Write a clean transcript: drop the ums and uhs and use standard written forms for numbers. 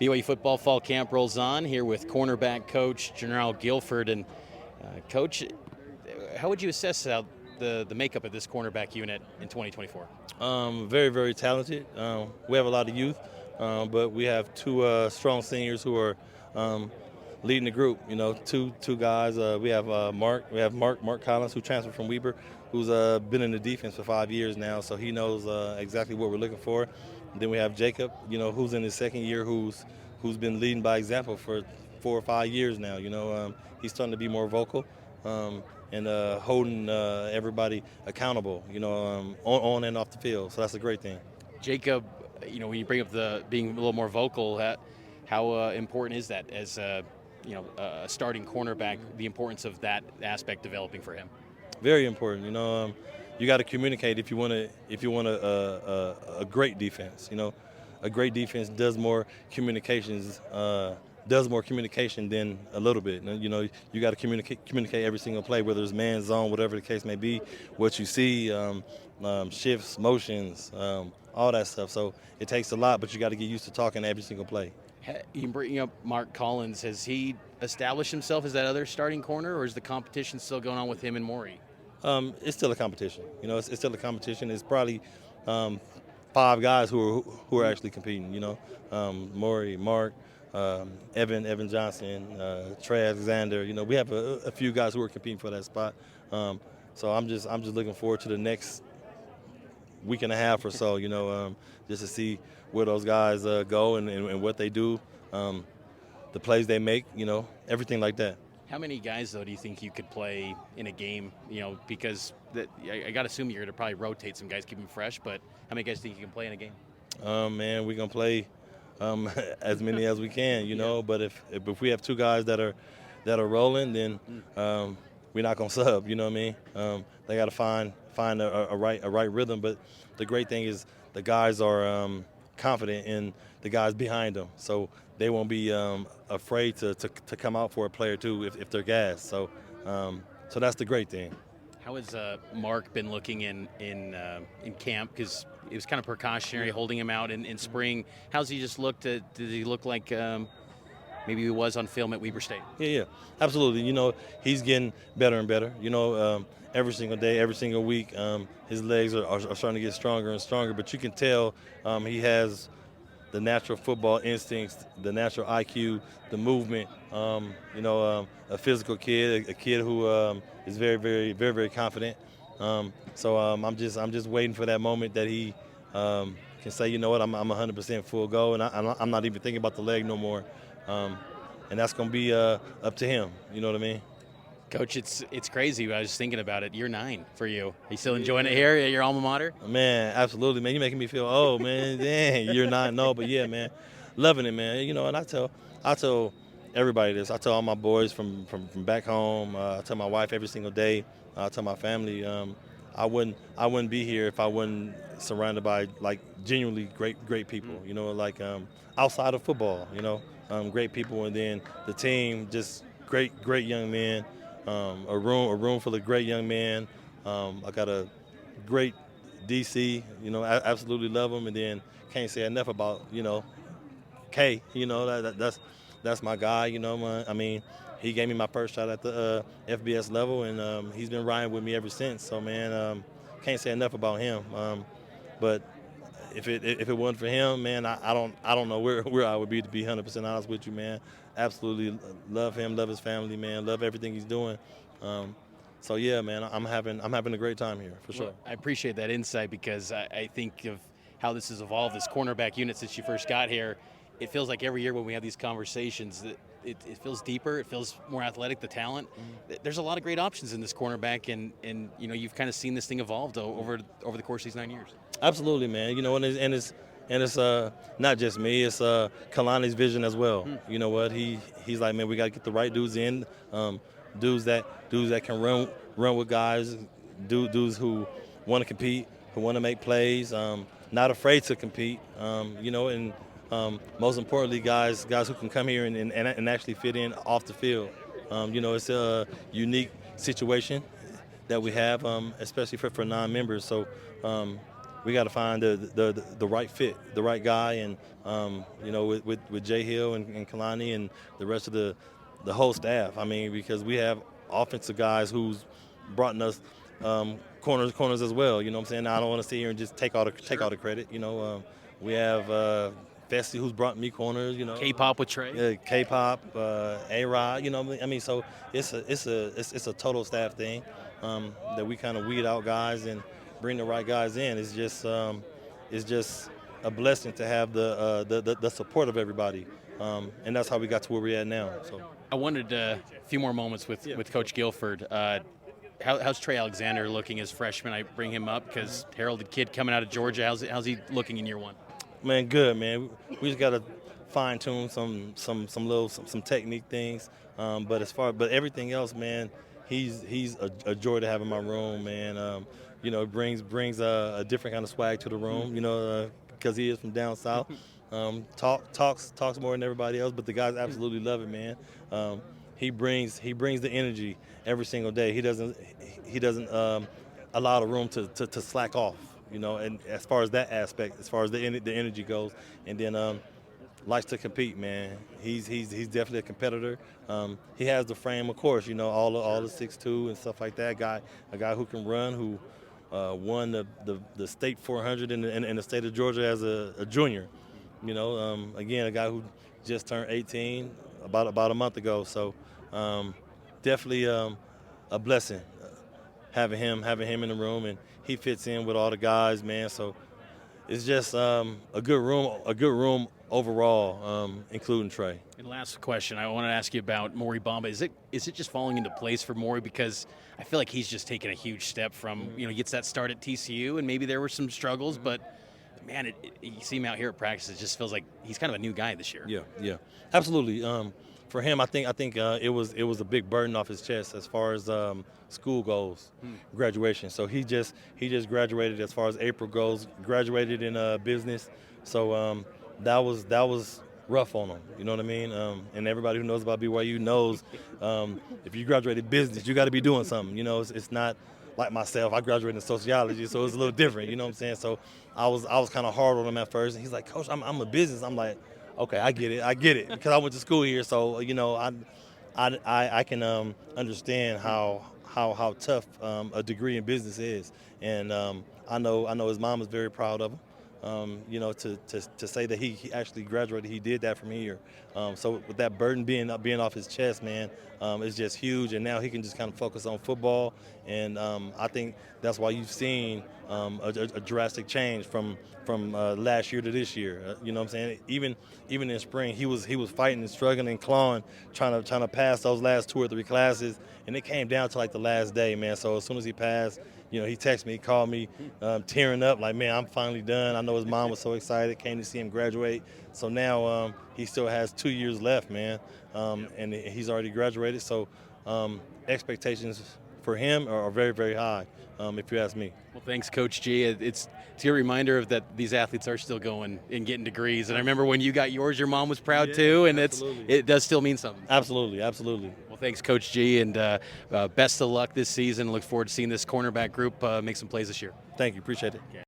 BYU football fall camp rolls on here with cornerback coach Jernaro Gilford. And Coach, how would you assess the makeup of this cornerback unit in 2024? Very, very talented. We have a lot of youth, but we have two strong seniors who are leading the group. You know, two guys. We have Mark Collins, who transferred from Weber, who's been in the defense for 5 years now, so he knows exactly what we're looking for. And then we have Jacob, who's in his second year, who's been leading by example for 4 or 5 years now. He's starting to be more vocal. And holding everybody accountable, on and off the field. So that's a great thing. Jacob, when you bring up the being a little more vocal, how important is that as a starting cornerback? The importance of that aspect developing for him. Very important. You got to communicate if you want a great defense. A great defense does more communications. Does more communication than a little bit. You got to communicate every single play, whether it's man, zone, whatever the case may be, what you see, shifts, motions, all that stuff. So it takes a lot, but you got to get used to talking every single play. You bring up Mark Collins. Has he established himself as that other starting corner, or is the competition still going on with him and Maury? It's still a competition. It's still a competition. It's probably 5 guys who are actually competing. Maury, Mark, Evan Johnson, Trey Alexander. We have a few guys who are competing for that spot. So I'm just looking forward to the next week and a half or so. Just to see where those guys go and what they do, the plays they make. Everything like that. How many guys, though, do you think you could play in a game? Because I got to assume you're going to probably rotate some guys, keep them fresh. But how many guys do you think you can play in a game? Man, we're going to play as many as we can, But if we have 2 guys that are rolling, then we're not gonna sub. You know what I mean? They got to find a right rhythm. But the great thing is the guys are confident in the guys behind them, so they won't be afraid to come out for a play or two if they're gassed. So that's the great thing. How has Mark been looking in camp? Because it was kind of precautionary holding him out in spring. How's he just looked? Did he look like maybe he was on film at Weber State? Yeah, absolutely. He's getting better and better. Every single day, every single week, his legs are starting to get stronger and stronger. But you can tell he has the natural football instincts, the natural IQ, the movement. A physical kid, a kid who is very, very, very, very confident. So I'm just waiting for that moment that he can say, you know what, I'm 100% full go, and I'm not even thinking about the leg no more. And that's going to be up to him. You know what I mean? Coach, it's crazy. I was just thinking about it. Year 9 for you. Are you still enjoying it here at your alma mater? Man, absolutely, man. You're making me feel old, man. Dang, year 9. No, but yeah, man, loving it, man. And I tell everybody this. I tell all my boys from back home. I tell my wife every single day. I tell my family. I wouldn't be here if I wasn't surrounded by genuinely great people. Outside of football. Great people, and then the team, just great young men. A room full of great young men. I got a great DC. I absolutely love him, and then can't say enough about K. That's my guy. I mean, he gave me my first shot at the FBS level, and he's been riding with me ever since. So man, can't say enough about him. But if it wasn't for him, man, I don't know where I would be, to be 100% honest with you, man. Absolutely love him, love his family, man, love everything he's doing. So yeah, man, I'm having a great time here for sure. Well, I appreciate that insight, because I think of how this has evolved, this cornerback unit since you first got here. It feels like every year when we have these conversations that it feels deeper, it feels more athletic, the talent. There's a lot of great options in this cornerback, and you've kind of seen this thing evolve over the course of these 9 years. Absolutely, man. And it's not just me. It's Kalani's vision as well. You know what? He's like, man, we got to get the right dudes in, dudes that can run with guys, dudes who want to compete, who want to make plays, not afraid to compete. And most importantly, guys who can come here and actually fit in off the field. It's a unique situation that we have, especially for non-members. So we got to find the right fit, the right guy, and with Jay Hill and Kalani and the rest of the whole staff. I mean, because we have offensive guys who's brought us corners as well. You know what I'm saying? Now, I don't want to sit here and just take all the credit. We have Festi, who's brought me corners. K-pop with Trey. Yeah, K-pop, A-Rod. I mean, so it's a total staff thing that we kind of weed out guys and bring the right guys in. It's just a blessing to have the support of everybody, and that's how we got to where we're at now. So I wanted a few more moments with Coach Gilford. How's Trey Alexander looking as freshman? I bring him up because heralded kid coming out of Georgia. How's he looking in year one? Man, good, man. We just got to fine tune some technique things, but everything else, man, he's a joy to have in my room, man. Brings a different kind of swag to the room, because he is from down south. Talks more than everybody else, but the guys absolutely love it, man. He brings the energy every single day. He doesn't allow the room to slack off, and as far as that aspect, as far as the energy goes, and then likes to compete, man. He's definitely a competitor. He has the frame, of course, all the 6'2" and stuff like that. A guy who can run, who won the state 400 in the state of Georgia as a junior. Again, a guy who just turned 18 about a month ago. So definitely a blessing having him in the room, and he fits in with all the guys, man. So it's just a good room overall, including Trey. And last question, I want to ask you about Maury Bamba. Is it just falling into place for Maury? Because I feel like he's just taken a huge step from, he gets that start at TCU, and maybe there were some struggles, but man, you see him out here at practice, it just feels like he's kind of a new guy this year. Yeah, absolutely. For him, I think it was a big burden off his chest as far as school goes, graduation. So he just graduated as far as April goes, graduated in business. So that was rough on him. You know what I mean? And everybody who knows about BYU knows if you graduated business, you got to be doing something. It's not like myself. I graduated in sociology, so it's a little different. You know what I'm saying? So I was kind of hard on him at first, and he's like, "Coach, I'm a business." I'm like, "Okay, I get it," because I went to school here, so I can understand how tough a degree in business is, and I know his mom is very proud of him. To say that he actually graduated, he did that from here. So with that burden being off his chest, man, it's just huge. And now he can just kind of focus on football. And I think that's why you've seen a drastic change from last year to this year. You know what I'm saying? Even in spring, he was fighting and struggling and clawing, trying to pass those last 2 or 3 classes. And it came down to like the last day, man. So as soon as he passed, he texted me, called me, tearing up, like, man, I'm finally done. I know his mom was so excited, came to see him graduate. So now he still has 2 years left, man, and he's already graduated. So expectations for him are very, very high, if you ask me. Well, thanks, Coach G. It's a reminder of that these athletes are still going and getting degrees. And I remember when you got yours, your mom was proud too, and it does still mean something. Absolutely. Well, thanks, Coach G, and best of luck this season. Look forward to seeing this cornerback group make some plays this year. Thank you. Appreciate it.